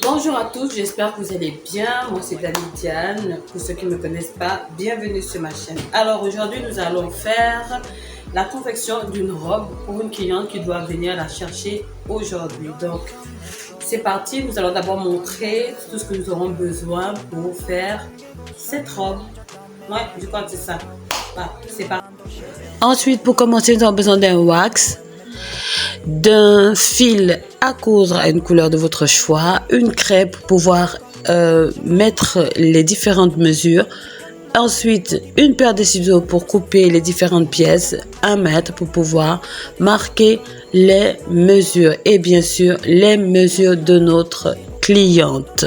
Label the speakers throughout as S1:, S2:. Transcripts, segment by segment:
S1: Bonjour à tous, j'espère que vous allez bien. Moi c'est David Diane. Pour ceux qui ne me connaissent pas, bienvenue sur ma chaîne. Alors aujourd'hui nous allons faire la confection d'une robe pour une cliente qui doit venir la chercher aujourd'hui. Donc c'est parti, nous allons d'abord montrer tout ce que nous aurons besoin pour faire cette robe. Ouais, je crois que c'est ça. Voilà, c'est parti. Ensuite, pour commencer, nous avons besoin d'un wax, d'un fil à coudre à une couleur de votre choix, une crêpe pour pouvoir mettre les différentes mesures. Ensuite, une paire de ciseaux pour couper les différentes pièces, 1 mètre pour pouvoir marquer les mesures et bien sûr les mesures de notre cliente.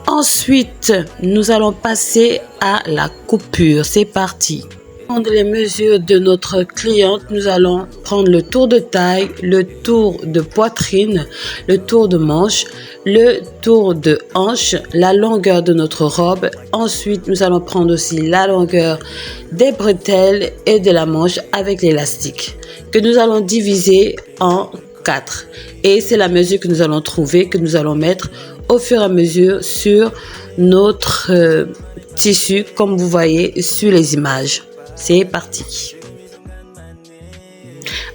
S1: Ensuite, nous allons passer à la coupure. C'est parti. Prendre les mesures de notre cliente, nous allons prendre le tour de taille, le tour de poitrine, le tour de manche, le tour de hanche, la longueur de notre robe. Ensuite, nous allons prendre aussi la longueur des bretelles et de la manche avec l'élastique que nous allons diviser en 4. Et c'est la mesure que nous allons trouver, que nous allons mettre au fur et à mesure sur notre tissu, comme vous voyez sur les images. C'est parti.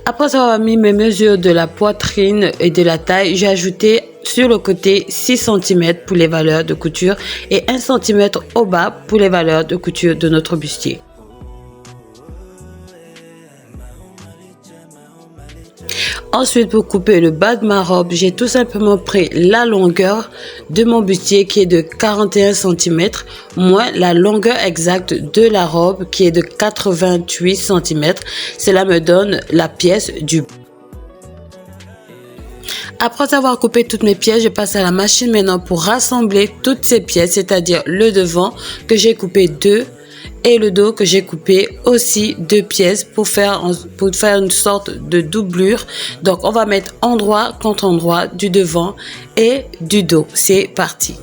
S1: Après avoir mis mes mesures de la poitrine et de la taille, j'ai ajouté sur le côté 6 cm pour les valeurs de couture et 1 cm au bas pour les valeurs de couture de notre bustier. Ensuite, pour couper le bas de ma robe, j'ai tout simplement pris la longueur de mon bustier qui est de 41 cm, moins la longueur exacte de la robe qui est de 88 cm. Cela me donne la pièce du bas. Après avoir coupé toutes mes pièces, je passe à la machine maintenant pour rassembler toutes ces pièces, c'est-à-dire le devant que j'ai coupé 2 et le dos que j'ai coupé aussi 2 pièces pour faire une sorte de doublure. Donc on va mettre endroit contre endroit du devant et du dos. C'est parti.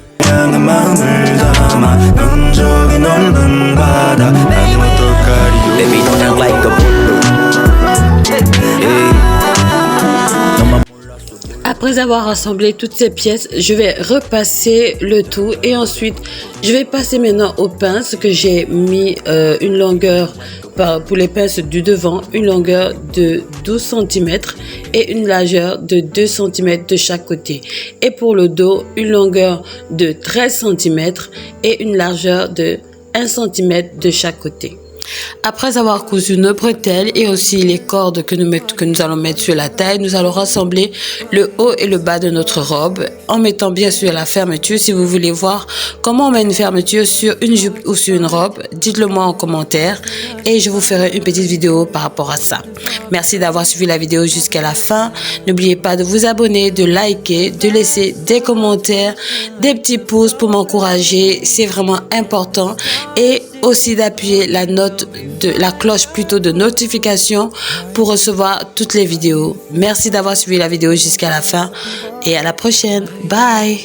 S1: Après avoir rassemblé toutes ces pièces, je vais repasser le tout et ensuite je vais passer maintenant aux pinces que j'ai mis une longueur pour les pinces du devant, une longueur de 12 cm et une largeur de 2 cm de chaque côté. Et pour le dos, une longueur de 13 cm et une largeur de 1 cm de chaque côté. Après avoir cousu nos bretelles et aussi les cordes que nous allons mettre sur la taille, nous allons rassembler le haut et le bas de notre robe en mettant bien sûr la fermeture. Si vous voulez voir comment on met une fermeture sur une jupe ou sur une robe, dites-le moi en commentaire et je vous ferai une petite vidéo par rapport à ça. Merci d'avoir suivi la vidéo jusqu'à la fin. N'oubliez pas de vous abonner, de liker, de laisser des commentaires, des petits pouces pour m'encourager. C'est vraiment important et aussi d'appuyer la cloche plutôt de notification pour recevoir toutes les vidéos. Merci d'avoir suivi la vidéo jusqu'à la fin et à la prochaine. Bye.